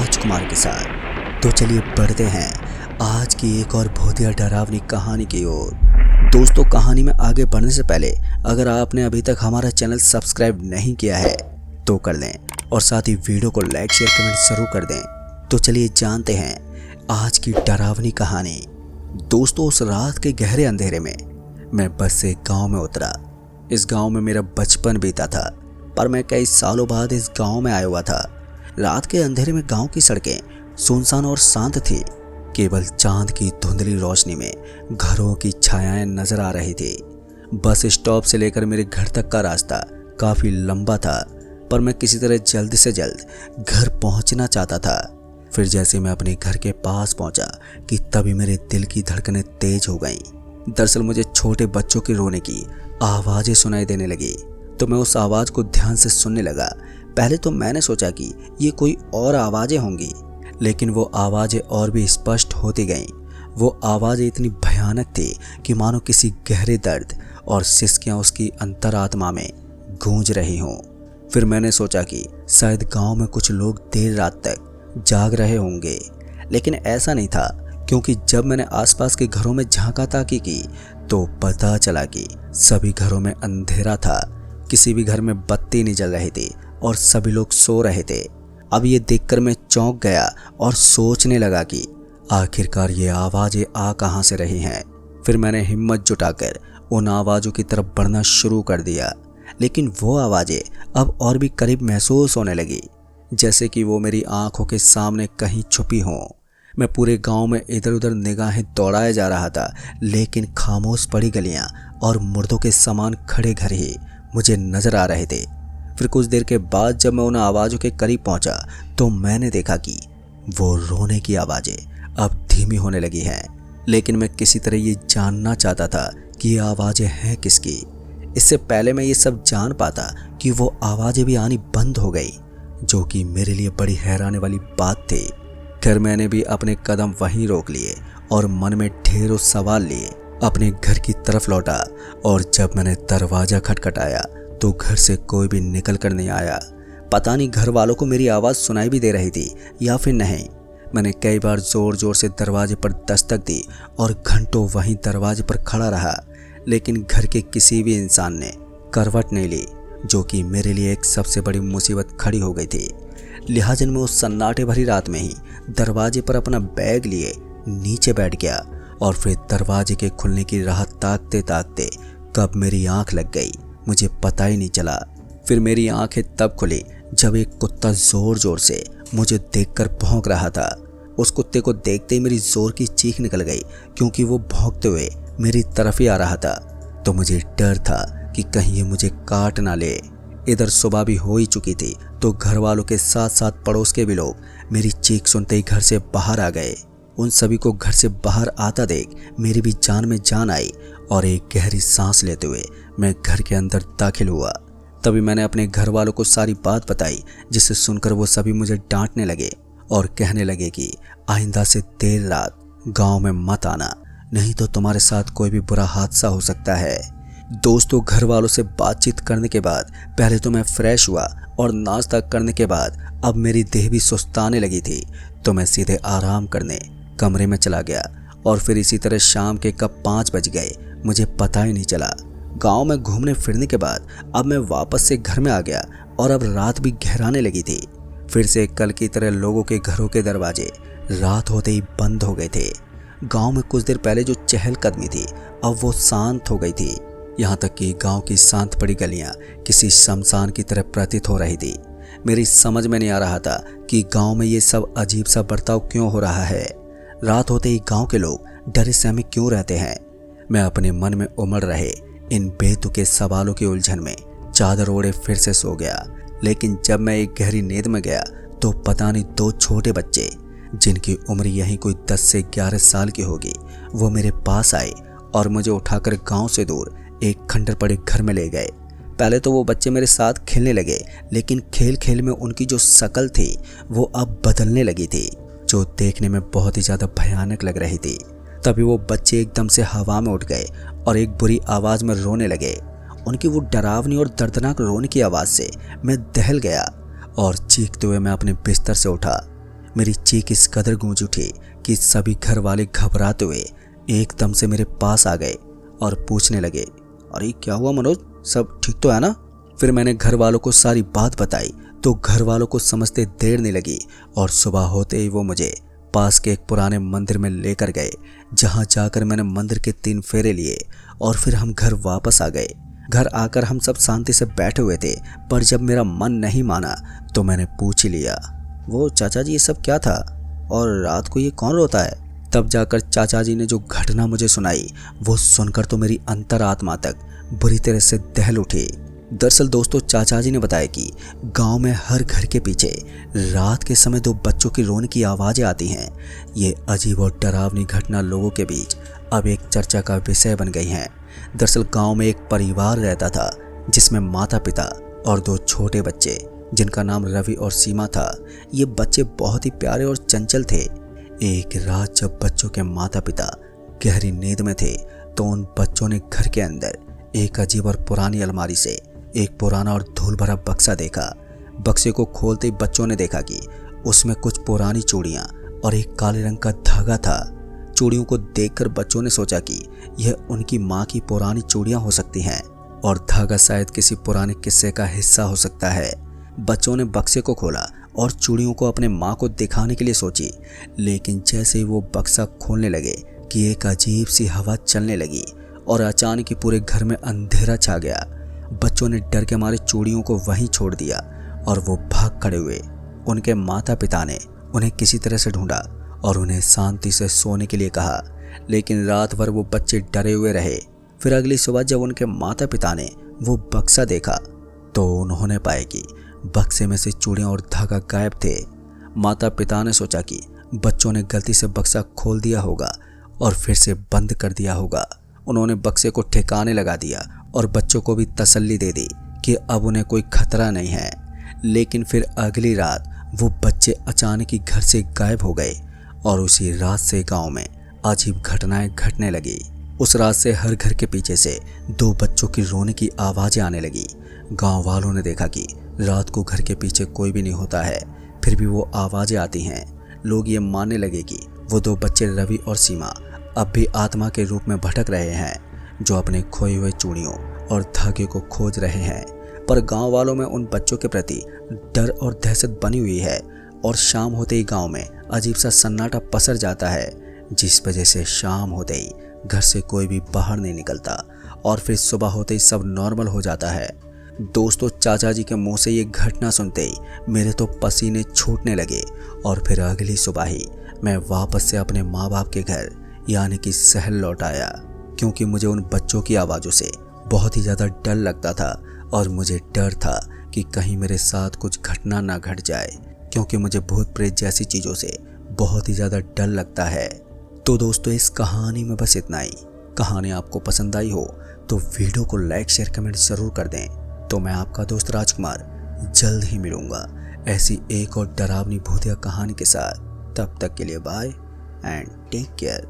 राजकुमार के साथ। तो चलिए बढ़ते हैं आज की एक और बहुत ही डरावनी कहानी की ओर। दोस्तों, कहानी में आगे बढ़ने से पहले अगर आपने अभी तक हमारा चैनल सब्सक्राइब नहीं किया है तो कर लें और साथ ही वीडियो को लाइक शेयर कमेंट जरूर कर दें। तो चलिए जानते हैं आज की डरावनी कहानी। दोस्तों, उस रात के गहरे अंधेरे में मैं बस से गांव में उतरा। इस गांव में मेरा बचपन बीता था, पर मैं कई सालों बाद इस गांव में आया हुआ था। रात के अंधेरे में गांव की सड़कें सुनसान और शांत थी। केवल चांद की धुंधली रोशनी में घरों की छायाएं नजर आ रही थी। बस स्टॉप से लेकर मेरे घर तक का रास्ता काफी लंबा था, पर मैं किसी तरह जल्द से जल्द घर पहुंचना चाहता था। फिर जैसे मैं अपने घर के पास पहुंचा कि तभी मेरे दिल की धड़कनें तेज हो गईं। दरअसल मुझे छोटे बच्चों के रोने की आवाजें सुनाई देने लगी, तो मैं उस आवाज को ध्यान से सुनने लगा। पहले तो मैंने सोचा कि ये कोई और आवाजें होंगी, लेकिन वो आवाजें और भी स्पष्ट होती गईं। वो आवाजें इतनी भयानक थी कि मानो किसी गहरे दर्द और सिसकियां उसकी अंतरात्मा में गूंज रही हों। फिर मैंने सोचा कि शायद गांव में कुछ लोग देर रात तक जाग रहे होंगे, लेकिन ऐसा नहीं था, क्योंकि जब मैंने आसपास के घरों में झांका ताकी की तो पता चला कि सभी घरों में अंधेरा था। किसी भी घर में बत्ती नहीं जल रही थी और सभी लोग सो रहे थे। अब ये देखकर मैं चौंक गया और सोचने लगा कि आखिरकार ये आवाजें आ कहां से रही हैं। फिर मैंने हिम्मत जुटाकर उन आवाजों की तरफ बढ़ना शुरू कर दिया, लेकिन वो आवाजें अब और भी करीब महसूस होने लगी, जैसे कि वो मेरी आंखों के सामने कहीं छुपी हों। मैं पूरे गांव में इधर उधर निगाहें दौड़ाए जा रहा था, लेकिन खामोश पड़ी गलियां और मुर्दों के समान खड़े घर ही मुझे नजर आ रहे थे। फिर कुछ देर के बाद जब मैं उन आवाज़ों के करीब पहुंचा तो मैंने देखा कि वो रोने की आवाज़ें अब धीमी होने लगी हैं, लेकिन मैं किसी तरह ये जानना चाहता था कि ये आवाज़ें हैं किसकी। इससे पहले मैं ये सब जान पाता कि वो आवाज़ें भी आनी बंद हो गई, जो कि मेरे लिए बड़ी हैरानी वाली बात थी। फिर मैंने भी अपने कदम वहीं रोक लिए और मन में ढेरों सवाल लिए अपने घर की तरफ लौटा। और जब मैंने दरवाज़ा खटखटाया तो घर से कोई भी निकल कर नहीं आया। पता नहीं घर वालों को मेरी आवाज़ सुनाई भी दे रही थी या फिर नहीं। मैंने कई बार ज़ोर ज़ोर से दरवाजे पर दस्तक दी और घंटों वहीं दरवाजे पर खड़ा रहा, लेकिन घर के किसी भी इंसान ने करवट नहीं ली, जो कि मेरे लिए एक सबसे बड़ी मुसीबत खड़ी हो गई थी। लिहाजन मैं उस सन्नाटे भरी रात में ही दरवाजे पर अपना बैग लिए नीचे बैठ गया और फिर दरवाजे के खुलने की राह ताकते ताकते कब मेरी आंख लग गई मुझे पता ही नहीं चला। फिर मेरी आंखें तब खुली जब एक कुत्ता जोर जोर से मुझे देखकर भौंक रहा था। उस कुत्ते को देखते ही मेरी जोर की चीख निकल गई, क्योंकि वो भौंकते हुए मेरी तरफ ही आ रहा था। तो मुझे डर था कि कहीं ये मुझे काट ना ले। इधर सुबह भी हो ही चुकी थी, तो घर वालों के साथ साथ पड़ोस के भी लोग मेरी चीख सुनते ही घर से बाहर आ गए। उन सभी को घर से बाहर आता देख मेरी भी जान में जान आई और एक गहरी सांस लेते हुए मैं घर के अंदर दाखिल हुआ। तभी मैंने अपने घर वालों को सारी बात बताई, जिसे सुनकर वो सभी मुझे डांटने लगे और कहने लगे कि आइंदा से देर रात गांव में मत आना, नहीं तो तुम्हारे साथ कोई भी बुरा हादसा हो सकता है। दोस्तों, घर वालों से बातचीत करने के बाद पहले तो मैं फ्रेश हुआ और नाश्ता करने के बाद अब मेरी देह भी सुस्ताने लगी थी, तो मैं सीधे आराम करने कमरे में चला गया। और फिर इसी तरह शाम के कब 5 बज गए मुझे पता ही नहीं चला। गांव में घूमने फिरने के बाद अब मैं वापस से घर में आ गया और अब रात भी गहराने लगी थी। फिर से कल की तरह लोगों के घरों के दरवाजे रात होते ही बंद हो गए थे। गांव में कुछ देर पहले जो चहलकदमी थी अब वो शांत हो गई थी। यहाँ तक कि गांव की शांत पड़ी गलियां किसी शमशान की तरह प्रतीत हो रही थी। मेरी समझ में नहीं आ रहा था कि गांव में ये सब अजीब सा बर्ताव क्यों हो रहा है। रात होते ही गांव के लोग डरे सहमे क्यों रहते हैं। मैं अपने मन में उमड़ रहे इन बेतुके सवालों की उलझन में चादर ओढ़े फिर से सो गया। लेकिन जब मैं एक गहरी नींद में गया तो पता नहीं 2 छोटे बच्चे, जिनकी उम्र यहीं कोई 10 से 11 साल की होगी, वो मेरे पास आए और मुझे उठाकर गांव से दूर एक खंडर पड़े घर में ले गए। पहले तो वो बच्चे मेरे साथ खेलने लगे, लेकिन खेल खेल में उनकी जो शक्ल थी वो अब बदलने लगी थी, जो देखने में बहुत ही ज़्यादा भयानक लग रही थी। तभी वो बच्चे एकदम से हवा में उठ गए और एक बुरी आवाज़ में रोने लगे। उनकी वो डरावनी और दर्दनाक रोने की आवाज़ से मैं दहल गया और चीखते हुए मैं अपने बिस्तर से उठा। मेरी चीख इस कदर गूंज उठी कि सभी घर वाले घबराते हुए एकदम से मेरे पास आ गए और पूछने लगे, अरे क्या हुआ मनोज, सब ठीक तो है ना? फिर मैंने घर वालों को सारी बात बताई तो घर वालों को समझते देर नहीं लगी और सुबह होते ही वो मुझे पास के एक पुराने मंदिर में लेकर गए, जहां जाकर मैंने मंदिर के 3 फेरे लिए और फिर हम घर वापस आ गए। घर आकर हम सब शांति से बैठे हुए थे, पर जब मेरा मन नहीं माना तो मैंने पूछ ही लिया, वो चाचा जी ये सब क्या था और रात को ये कौन रोता है? तब जाकर चाचा जी ने जो घटना मुझे सुनाई वो सुनकर तो मेरी अंतरात्मा तक बुरी तरह से दहल उठी। दरअसल दोस्तों, चाचा जी ने बताया कि गांव में हर घर के पीछे रात के समय 2 बच्चों की रोने की आवाज़ें आती हैं। ये अजीब और डरावनी घटना लोगों के बीच अब एक चर्चा का विषय बन गई है। दरअसल गांव में एक परिवार रहता था जिसमें माता पिता और 2 छोटे बच्चे, जिनका नाम रवि और सीमा था। ये बच्चे बहुत ही प्यारे और चंचल थे। एक रात जब बच्चों के माता पिता गहरी नींद में थे तो उन बच्चों ने घर के अंदर एक अजीब और पुरानी अलमारी से एक पुराना और धूल भरा बक्सा देखा। बक्से को खोलते ही बच्चों ने देखा कि उसमें कुछ पुरानी चूड़ियाँ और एक काले रंग का धागा था। चूड़ियों को देखकर बच्चों ने सोचा कि यह उनकी माँ की पुरानी चूड़ियाँ हो सकती हैं और धागा शायद किसी पुराने किस्से का हिस्सा हो सकता है। बच्चों ने बक्से को खोला और चूड़ियों को अपने माँ को दिखाने के लिए सोची, लेकिन जैसे ही वो बक्सा खोलने लगे कि एक अजीब सी हवा चलने लगी और अचानक ही पूरे घर में अंधेरा छा गया। बच्चों ने डर के मारे चूड़ियों को वहीं छोड़ दिया और वो भाग खड़े हुए। उनके माता पिता ने उन्हें किसी तरह से ढूंढा और उन्हें शांति से सोने के लिए कहा, लेकिन रात भर वो बच्चे डरे हुए रहे। फिर अगली सुबह जब उनके माता पिता ने वो बक्सा देखा तो उन्होंने पाया कि बक्से में से चूड़ियाँ और धागा गायब थे। माता पिता ने सोचा कि बच्चों ने गलती से बक्सा खोल दिया होगा और फिर से बंद कर दिया होगा। उन्होंने बक्से को ठिकाने लगा दिया और बच्चों को भी तसल्ली दे दी कि अब उन्हें कोई खतरा नहीं है। लेकिन फिर अगली रात वो बच्चे अचानक ही घर से गायब हो गए और उसी रात से गांव में अजीब घटनाएं घटने लगी। उस रात से हर घर के पीछे से 2 बच्चों की रोने की आवाज़ें आने लगी। गांव वालों ने देखा कि रात को घर के पीछे कोई भी नहीं होता है, फिर भी वो आवाज़ें आती हैं। लोग ये मानने लगे कि वो 2 बच्चे रवि और सीमा अब भी आत्मा के रूप में भटक रहे हैं, जो अपने खोए हुए चूड़ियों और धागे को खोज रहे हैं। पर गांव वालों में उन बच्चों के प्रति डर और दहशत बनी हुई है और शाम होते ही गांव में अजीब सा सन्नाटा पसर जाता है, जिस वजह से शाम होते ही घर से कोई भी बाहर नहीं निकलता और फिर सुबह होते ही सब नॉर्मल हो जाता है। दोस्तों, चाचा जी के मुंह से ये घटना सुनते ही मेरे तो पसीने छूटने लगे और फिर अगली सुबह ही मैं वापस से अपने माँ बाप के घर यानी कि शहर लौट आया, क्योंकि मुझे उन बच्चों की आवाज़ों से बहुत ही ज़्यादा डर लगता था और मुझे डर था कि कहीं मेरे साथ कुछ घटना ना घट जाए, क्योंकि मुझे भूत प्रेत जैसी चीज़ों से बहुत ही ज़्यादा डर लगता है। तो दोस्तों, इस कहानी में बस इतना ही। कहानी आपको पसंद आई हो तो वीडियो को लाइक शेयर कमेंट ज़रूर कर दें। तो मैं आपका दोस्त राजकुमार जल्द ही मिलूँगा ऐसी एक और डरावनी भूतिया कहानी के साथ। तब तक के लिए बाय एंड टेक केयर।